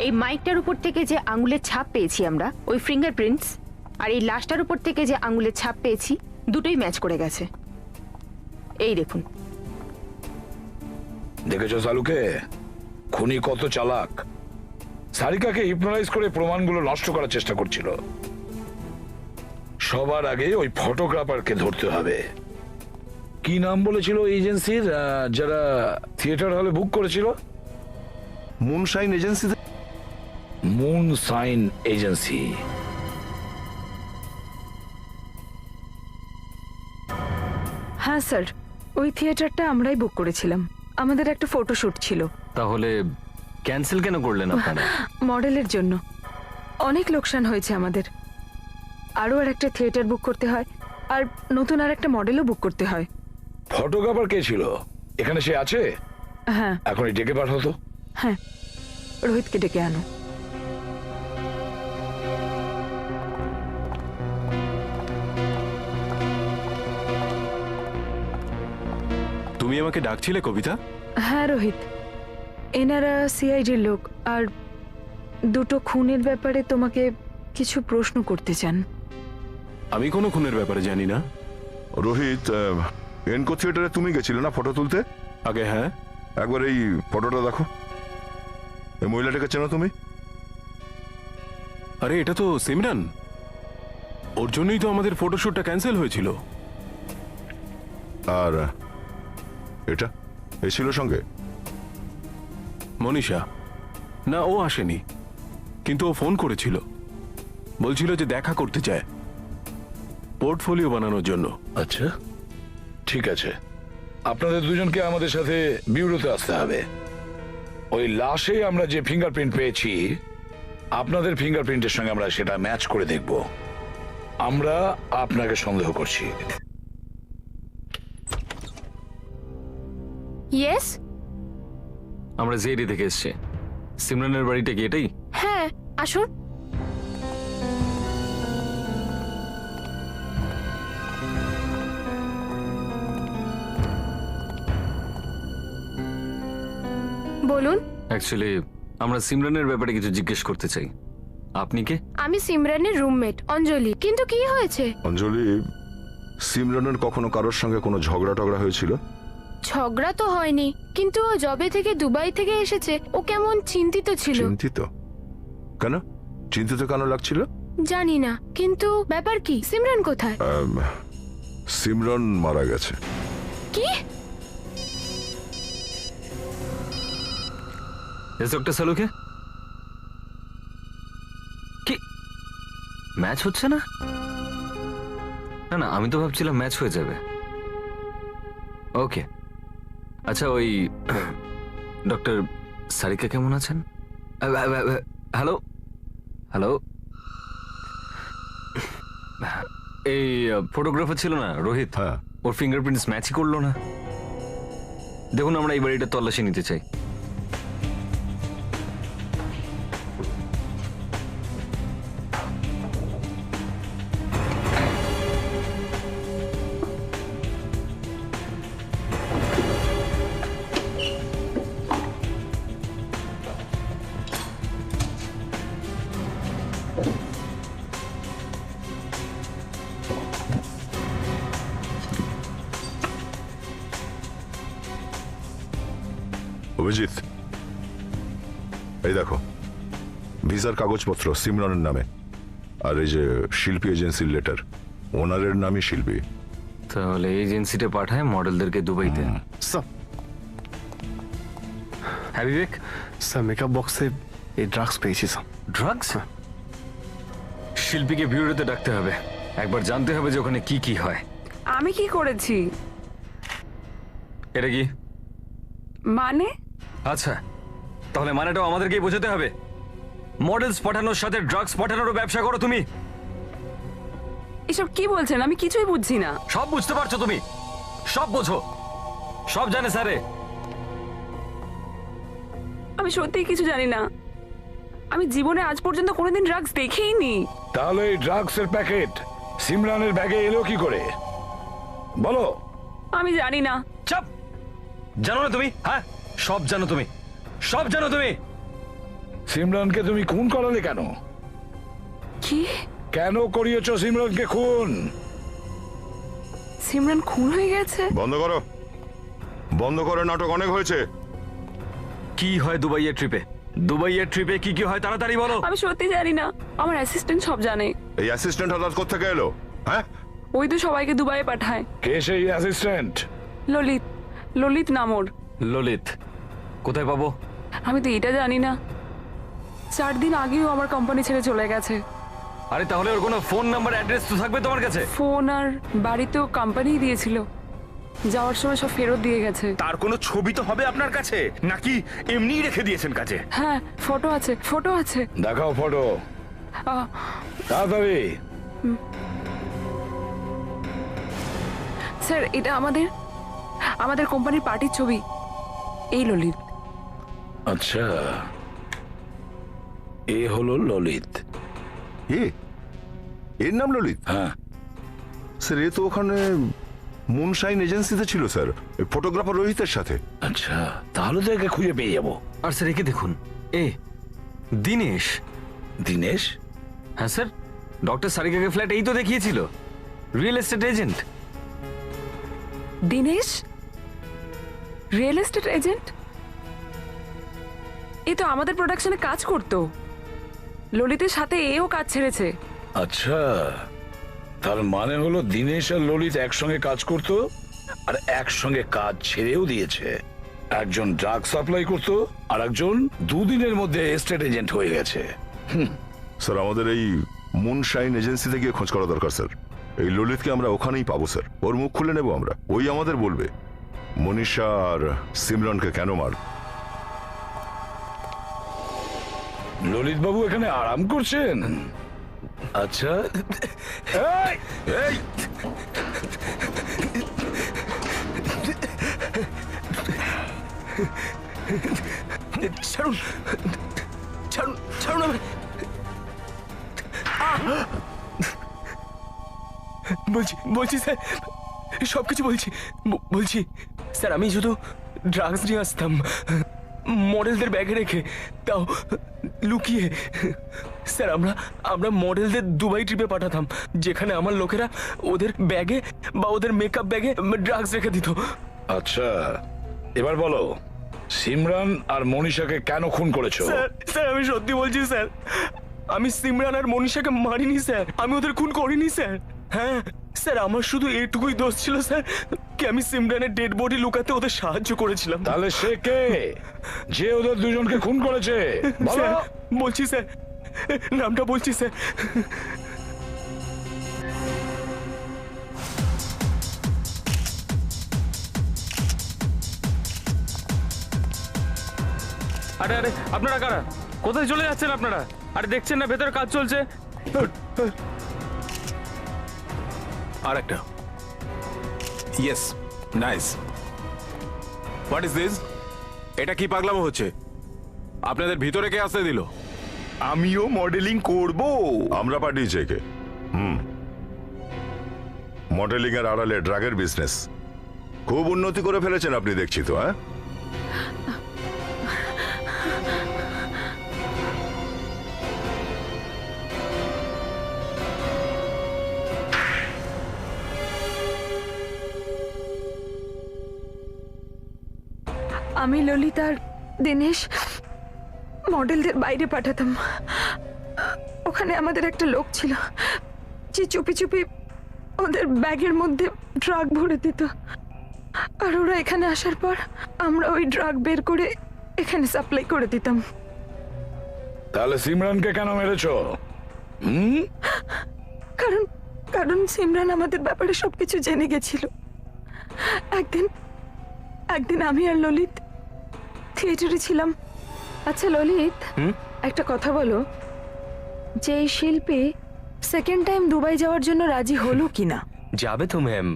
Speaker 8: এই মাইকটার উপর থেকে যে আঙুলের ছাপ পেয়েছি আমরা, ওই ফিঙ্গারপ্রিন্টস, আর এই লাশটার উপর থেকে যে আঙুলের ছাপ পেয়েছি, দুটোই ম্যাচ করে গেছে। এই দেখুন।
Speaker 7: দেখেছো সালুকে, খুনি কত চালাক। সারিকাকে হিপনোটাইজ করে প্রমাণগুলো নষ্ট করার চেষ্টা করছিল। সবার আগে ওই ফটোগ্রাফারকে ধরতে হবে। কি নাম বলেছিল এজেন্সির যারা থিয়েটার হলে বুক করেছিল?
Speaker 6: Moonshine agency.
Speaker 7: Moon sign agency.
Speaker 8: হ্যাঁ স্যার, ওই থিয়েটারটা আমরাই বুক করেছিলাম। আমাদের একটা ফটোশুট ছিল।
Speaker 4: তাহলে ক্যান্সেল কেন করলেন আপনারা?
Speaker 8: মডেলের জন্য অনেক লোকসান হয়েছে আমাদের। আরও আর একটা থিয়েটার বুক করতে হয়, আর নতুন আর একটা মডেলও বুক করতে হয়।
Speaker 7: ফটোগ্রাফার কে ছিল এখানে? সে আছে?
Speaker 8: হ্যাঁ
Speaker 7: এখনই ডেকে পাঠাতো।
Speaker 8: হ্যাঁ, রোহিতকে ডেকে আনো।
Speaker 2: তুমি আমাকে ডাকছিলে কবিতা?
Speaker 8: হ্যাঁ রোহিত, এনারা সিআইডির লোক, আর দুটো খুনের ব্যাপারে তোমাকে কিছু প্রশ্ন করতে চান।
Speaker 2: আমি কোনো খুনের ব্যাপারে জানি না।
Speaker 6: রোহিত, এনকো থিয়েটারে তুমি গেছিলে না ফটো তুলতে?
Speaker 2: আগে হ্যাঁ।
Speaker 6: একবার এই ফটোটা দেখো। এই মহিলাটাকে চেনো তুমি?
Speaker 2: আরে এটা তো সিমরান। ওর জন্যই তো আমাদের ফটোশুটটা ক্যান্সেল হয়েছিল।
Speaker 6: আর এটা এসেছিল সঙ্গে?
Speaker 2: মনীষা? না, ও আসেনি, কিন্তু ও ফোন করেছিল, বলছিল যে দেখা করতে চায় পোর্টফোলিও বানানোর জন্য।
Speaker 7: আচ্ছা ঠিক আছে, আপনাদের দুজনকে আমাদের সাথে বিউরোতে আসতে হবে। ওই লাশে আমরা যে ফিঙ্গারপ্রিন্ট পেয়েছি, আপনাদের ফিঙ্গারপ্রিন্টের সঙ্গে আমরা সেটা ম্যাচ করে দেখব। আমরা আপনাকে সন্দেহ করছি।
Speaker 1: ইয়েস।
Speaker 4: আমরা জেডি থেকে এসছি। সিমরানের বাড়িটা কি এটাই?
Speaker 1: হ্যাঁ, আসুন। বলুন।
Speaker 4: অ্যাকচুয়ালি আমরা সিমরানের ব্যাপারে কিছু জিজ্ঞেস করতে চাই। আপনি কে?
Speaker 1: আমি সিমরানের রুমমেট অঞ্জলি। কিন্তু কি হয়েছে?
Speaker 6: অঞ্জলি, সিমরানের কখনো কারোর সঙ্গে কোনো ঝগড়া টগড়া হয়েছিল?
Speaker 1: ঝগড়া তো হয়নি, কিন্তু ও জবে থেকে দুবাই থেকে এসেছে ও কেমন চিন্তিত ছিল।
Speaker 6: চিন্তিত? কেন চিন্তিত কেন লাগছিল?
Speaker 1: জানি না, কিন্তু ব্যাপার কি? সিমরান কোথায়?
Speaker 6: সিমরান মারা গেছে।
Speaker 1: কি?
Speaker 4: ডক্টর সালুকে কি ম্যাচ হচ্ছে না? না না, আমি তো ভাবছিলাম ম্যাচ হয়ে যাবে। ওকে আচ্ছা, ওই ডক্টর সারিকা কেমন আছেন? হ্যালো হ্যালো, এই ফটোগ্রাফার ছিল না রোহিত,
Speaker 6: হ্যাঁ।
Speaker 4: ওর ফিঙ্গারপ্রিন্টস ম্যাচই করলো না। দেখুন, আমরা এই বাড়িটা তল্লাশি নিতে চাই।
Speaker 6: অভিজিৎ, এই দেখো ভিসার কাগজপত্র সিমরনের নামে, আর এই যে শিল্পী এজেন্সির লেটার, ওনারের নামই শিল্পী।
Speaker 4: তাহলে এজেন্সিটা পাঠায় মডেলদেরকে দুবাইতে।
Speaker 9: স্যার
Speaker 4: হ্যাঁ বিবেক,
Speaker 9: স্যার মেকআপ বক্সে এই ড্রাগস পেয়েছি স্যার।
Speaker 4: ড্রাগস? শিল্পীকে বিউরোতে ডাকতে হবে, একবার জানতে হবে যে ওখানে কি কি হয়।
Speaker 12: আমি কি করেছি
Speaker 4: এটা কি
Speaker 12: মানে?
Speaker 4: আচ্ছা, তাহলে মানেটাও আমাদেরকেই বোঝাতে হবে। মডেলস পাঠানোর সাথে ড্রাগস পাঠানোরও ব্যবসা করো তুমি?
Speaker 12: এসব কি বলছেন? আমি কিছুই বুঝছি না।
Speaker 4: সব বুঝতে পারছো তুমি, সব বোঝো, সব জানে স্যারে।
Speaker 12: আমি সত্যিই কিছু জানি না। আমি জীবনে আজ পর্যন্ত কোনোদিন ড্রাগস দেখেইনি।
Speaker 7: তাহলে এই ড্রাগসের প্যাকেট সিমরানের ব্যাগে এলো কি করে বলো?
Speaker 12: আমি জানি না।
Speaker 4: চাপ! জানো না তুমি? হ্যাঁ, সব জানো তুমি, সব জানো তুমি।
Speaker 7: সিমরানকে তুমি খুন করালে কেন?
Speaker 12: কি?
Speaker 7: কেন করিয়েছো সিমরানকে খুন?
Speaker 12: সিমরান খুন হয়ে গেছে?
Speaker 6: বন্ধ করো, বন্ধ করো, নাটক অনেক হয়েছে।
Speaker 4: কি হয় দুবাইয়ের ট্রিপে? দুবাইয়ের ট্রিপে কি কি হয় তাড়াতাড়ি বলো।
Speaker 12: আমি সত্যি জানি না। আমার অ্যাসিস্ট্যান্ট সব জানে।
Speaker 6: এই অ্যাসিস্ট্যান্ট হঠাৎ কোত্থেকে এলো? হ্যাঁ,
Speaker 12: ওই তো সবাইকে দুবাইয়ে পাঠায়।
Speaker 7: কে সেই অ্যাসিস্ট্যান্ট?
Speaker 12: ললিত, ললিত নামর।
Speaker 4: ললিত? কোথায় পাবো?
Speaker 12: আমি তো এটা জানি না। 4 দিন আগেও আমার কোম্পানি ছেড়ে চলে গেছে।
Speaker 4: আরে তাহলে ওর কোনো ফোন নাম্বার অ্যাড্রেস তো থাকবে তোমার কাছে?
Speaker 12: ফোন আর বাড়িতেও কোম্পানি দিয়েছিল, যাওয়ার সময় সব ফেরত দিয়ে গেছে।
Speaker 3: তার কোনো ছবি তো হবে আপনার কাছে, নাকি এমনি রেখে দিয়েছেন কাছে?
Speaker 12: হ্যাঁ, ফটো আছে, ফটো আছে।
Speaker 7: দেখাও ফটো
Speaker 12: আহ,
Speaker 7: তাড়াতাড়ি।
Speaker 12: স্যার এটা আমাদের আমাদের কোম্পানির পার্টির ছবি। এই ললিত।
Speaker 7: আচ্ছা, এ হলো ললিত।
Speaker 6: এর নাম ললিত?
Speaker 7: হ্যাঁ
Speaker 6: স্যার, এ তো ওখানে মুনশাইন এজেন্সিতে ছিল স্যার, ফটোগ্রাফার রোহিতের সাথে।
Speaker 7: আচ্ছা, তাহলে তো একে খুঁজে পেয়ে যাবো।
Speaker 4: আর স্যার একে দেখুন, এ দিনেশ।
Speaker 7: দিনেশ?
Speaker 4: হ্যাঁ স্যার, ডক্টর সারিকাকে ফ্ল্যাট এই তো দেখিয়েছিল, real estate agent.
Speaker 12: Dinesh real estate agent? এ তো আমাদের প্রোডাকশনে কাজ করতো। ললিতের সাথে এও কাজ ছেড়েছে।
Speaker 7: আচ্ছা, তার মানে হলো দিনেশ আর ললিত একসঙ্গে কাজ করতো আর একসঙ্গে কাজ ছেড়েও দিয়েছে। একজন ড্রাগ সাপ্লাই করতো আর একজন 2 দিনের মধ্যে এস্টেট এজেন্ট হয়ে গেছে।
Speaker 6: স্যার, আমাদের এই মুনশাইন এজেন্সিতে গিয়ে খোঁজ করা দরকার স্যার। এই ললিতকে আমরা ওখানেই পাবো স্যার, ওর মুখ খুলে নেব আমরা। ওই আমাদের বলবে মনীষা আর সিমরনকে কেন মার।
Speaker 7: ললিত বাবু এখানে আরাম করছেন? আচ্ছা, এই, এই,
Speaker 5: ছাড়ুন, ছাড়ুন, ছাড়ুন আমায়। বলছি স্যার, সবকিছু বলছি স্যার। আমি শুধু ড্রাগস নিয়ে আসতাম মডেলদের ব্যাগে রেখে, তাও লুকিয়ে। স্যার আমরা মডেলদের দুবাই ট্রিপে পাঠাতাম, যেখানে আমার লোকেরা ওদের ব্যাগে বা ওদের মেকআপ ব্যাগে ড্রাগস রেখে দিত।
Speaker 7: আচ্ছা, এবার বলো সিমরান আর মনীষাকে কেন খুন করেছো?
Speaker 5: স্যার আমি সত্যি বলছি স্যার, আমি সিমরান আর মনীষাকে মারিনি স্যার, আমি ওদের খুন করিনি স্যার। হ্যাঁ স্যার, আমার শুধু এটুকুই দোষ ছিল স্যার, কি আমি সিমরানের ডেড বডি লুকাতে ওদের সাহায্য করেছিলাম।
Speaker 7: তাহলে সে কে যে ওদের দুজনকে খুন করেছে? বলো।
Speaker 5: স্যার, বলছি স্যার, নামটা বলছি স্যার।
Speaker 11: আরে আরে, আপনারা কারা? কোথায় চলে যাচ্ছেন আপনারা? আরে দেখছেন না ভেতরে কাজ চলছে?
Speaker 10: আর একটা। Yes, nice. What is this?
Speaker 2: এটা কি পাগলামো হচ্ছে? আপনাদের ভিতরে কে আসতে দিল?
Speaker 3: আমিও মডেলিং করব।
Speaker 6: আমরা পাঠিয়েছি একে। মডেলিং এর আড়ালে ড্রাগের বিজনেস। খুব উন্নতি করে ফেলেছেন আপনি, দেখছি তো। হ্যাঁ,
Speaker 12: আমি ললিতার
Speaker 13: দিনেশ মডেলদের বাইরে পাঠাতাম। ওখানে আমাদের একটা লোক ছিল যে চুপি চুপি ওদের ব্যাগের মধ্যে ড্রাগ ভরে দিত, আর ওরা এখানে আসার পর আমরা ওই ড্রাগ বের করে এখানে সাপ্লাই করে দিতাম।
Speaker 7: তাহলে সিমরানকে কেন মেরেছো?
Speaker 13: কারণ কারণ সিমরান আমাদের ব্যাপারে সবকিছু জেনে গেছিল। একদিন আমি আর ললিত থিয়েটারে ছিলাম। আচ্ছা ললিত, একটা কথা বলো, যে এই শিল্পী সেকেন্ড টাইম দুবাই যাওয়ার জন্য রাজি হলো কিনা?
Speaker 11: যাবে তো ম্যাম,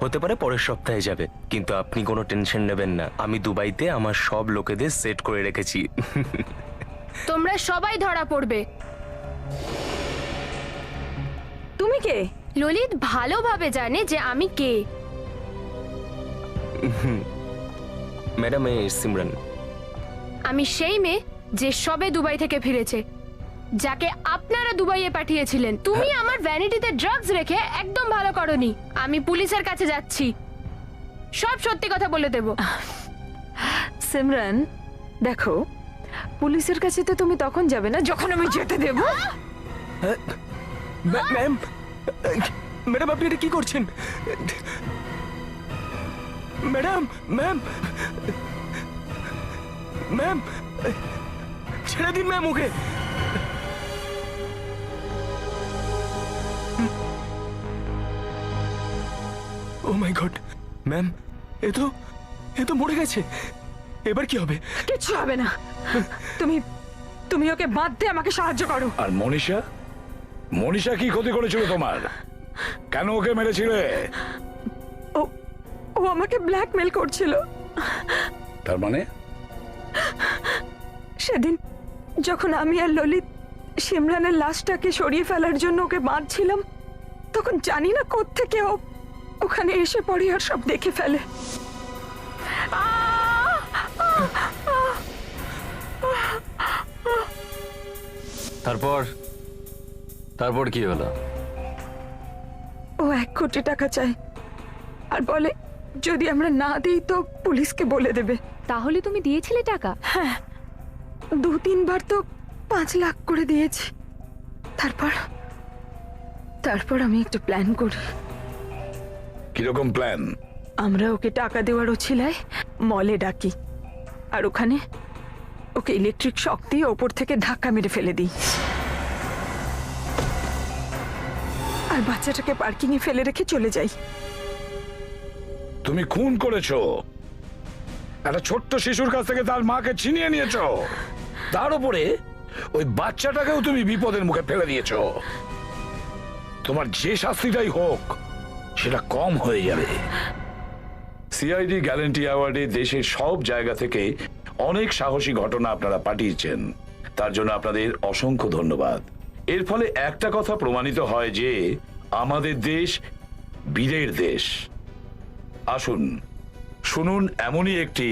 Speaker 11: হতে পারে পরের সপ্তাহে যাবে, কিন্তু আপনি কোনো টেনশন নেবেন না, আমি দুবাইতে আমার সব লোকেদের সেট করে রেখেছি।
Speaker 1: তোমরা সবাই ধরা পড়বে।
Speaker 13: তুমি কে?
Speaker 1: ললিত ভালোভাবে জানে যে আমি কে।
Speaker 11: ম্যাডাম, সিমরান।
Speaker 1: আমি সেই মেয়ে যে সবে দুবাই থেকে ফিরেছে, যাকে আপনারা দুবাইয়ে পাঠিয়েছিলেন। তুমি আমার ভ্যানিটিতে ড্রাগস রেখে একদম ভালো করনি। আমি পুলিশের কাছে যাচ্ছি, সব সত্যি কথা বলে দেব।
Speaker 13: সিমরান দেখো, পুলিশের কাছে তো তুমি তখন যাবে না যখন আমি যেতে দেব।
Speaker 5: ম্যাম, ম্যাডাম আপনি এটা কি করছেন? ম্যাডাম, ম্যাম, ম্যাম, ছেড়ে দিন ম্যাম ওকে। ও মাই গড, ম্যাম, এ তো মরে গেছে। এবার কি হবে?
Speaker 13: কিচ্ছু হবে না। তুমি ওকে বাঁধতে আমাকে সাহায্য করো।
Speaker 7: আর মনীষা কি ক্ষতি করেছিল তোমার? কেন ওকে মেরেছিলে?
Speaker 13: ও আমাকে ব্ল্যাকমেল করছিল।
Speaker 7: তার মানে?
Speaker 13: সেদিন যখন আমি আর ললিত সিমরানের লাশটাকে সরিয়ে ফেলার জন্য ওকে বাঁধছিলাম, তখন জানি না কোত্থেকে ও ওখানে এসে পড়ে আর সব দেখে ফেলে।
Speaker 4: তারপর কি হলো?
Speaker 13: ও 1 কোটি টাকা চায় আর বলে যদি আমরা না দিই তো পুলিশকে বলে দেবে।
Speaker 8: তাহলে তুমি দিয়েছিলে টাকা?
Speaker 13: হ্যাঁ, 2-3 বার তো 5 লাখ করে দিয়েছি। তারপর আমি একটা প্ল্যান করি।
Speaker 7: কিরকম প্ল্যান?
Speaker 13: আমরা ওকে টাকা দেওয়ার ওছিলায় মলে ডাকি, আর ওখানে ওকে ইলেকট্রিক শক দিয়ে ওপর থেকে ধাক্কা মেরে ফেলে দিই, আর বাচ্চাটাকে পার্কিং এ ফেলে রেখে চলে যাই।
Speaker 7: তুমি খুন করেছো, একটা ছোট্ট শিশুর কাছ থেকে তার মাকে ছিনিয়ে নিয়েছো, তার উপরে ওই বাচ্চাটাকেও তুমি বিপদের মুখে ফেলে দিয়েছো। তোমার যে শাস্তিটাই হোক সেটা কম হয়ে যাবে। সিআইডি গ্যারান্টি অ্যাওয়ার্ডে দেশের সব জায়গা থেকে অনেক সাহসী ঘটনা আপনারা পাঠিয়েছেন, তার জন্য আপনাদের অসংখ্য ধন্যবাদ। এর ফলে একটা কথা প্রমাণিত হয় যে আমাদের দেশ বীরের দেশ। আসুন শুনুন এমনই একটি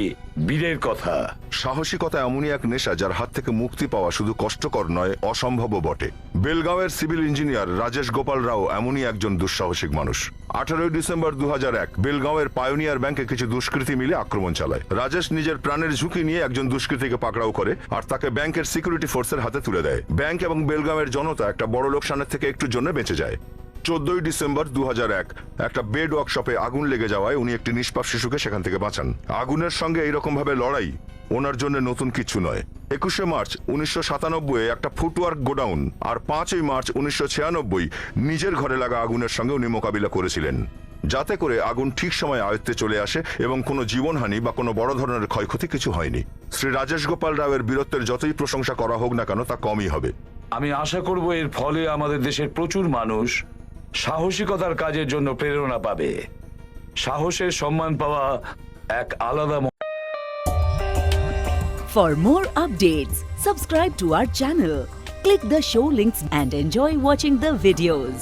Speaker 7: বীরের কথা।
Speaker 6: সাহসিকতা এমনই এক নেশা যার হাত থেকে মুক্তি পাওয়া শুধু কষ্টকর নয়, অসম্ভবও বটে। বেলগাঁওয়ের সিভিল ইঞ্জিনিয়ার রাজেশ গোপাল রাও এমনই একজন দুঃসাহসিক মানুষ। 18 ডিসেম্বর 2001 বেলগাঁওয়ের পায়োনিয়ার ব্যাংকে কিছু দুষ্কৃতী মিলে আক্রমণ চালায়। রাজেশ নিজের প্রাণের ঝুঁকি নিয়ে একজন দুষ্কৃতীকে পাকড়াও করে আর তাকে ব্যাংকের সিকিউরিটি ফোর্সের হাতে তুলে দেয়। ব্যাংক এবং বেলগাঁওয়ের জনতা একটা বড় লোকসানের থেকে একটুর জন্য বেঁচে যায়। 14 ডিসেম্বর 2001 একটা বেড ওয়ার্কশপে আগুন লেগে যাওয়ায় উনি একটি নিষ্পাপ শিশুকে সেখান থেকে বাঁচান। আগুনের সঙ্গে এইরকম ভাবে লড়াই ওনার জন্য নতুন কিছু নয়। 21 মার্চ 1997 একটা ফুটওয়ার্ক গোডাউন আর 5 মার্চ 1996 নিজের ঘরে লাগা আগুনের সঙ্গে উনি মোকাবিলা করেছিলেন, যাতে করে আগুন ঠিক সময় আয়ত্তে চলে আসে এবং কোনো জীবনহানি বা কোনো বড় ধরনের ক্ষয়ক্ষতি কিছু হয়নি। শ্রী রাজেশ গোপাল রাওয়ের বীরত্বের যতই প্রশংসা করা হোক না কেন তা কমই হবে।
Speaker 7: আমি আশা করব এর ফলে আমাদের দেশের প্রচুর মানুষ সাহসিকতার কাজের জন্য প্রেরণা পাবে। সাহসের সম্মান পাওয়া এক আলাদা।
Speaker 14: For more updates, subscribe to our channel, click the show links and enjoy watching the videos.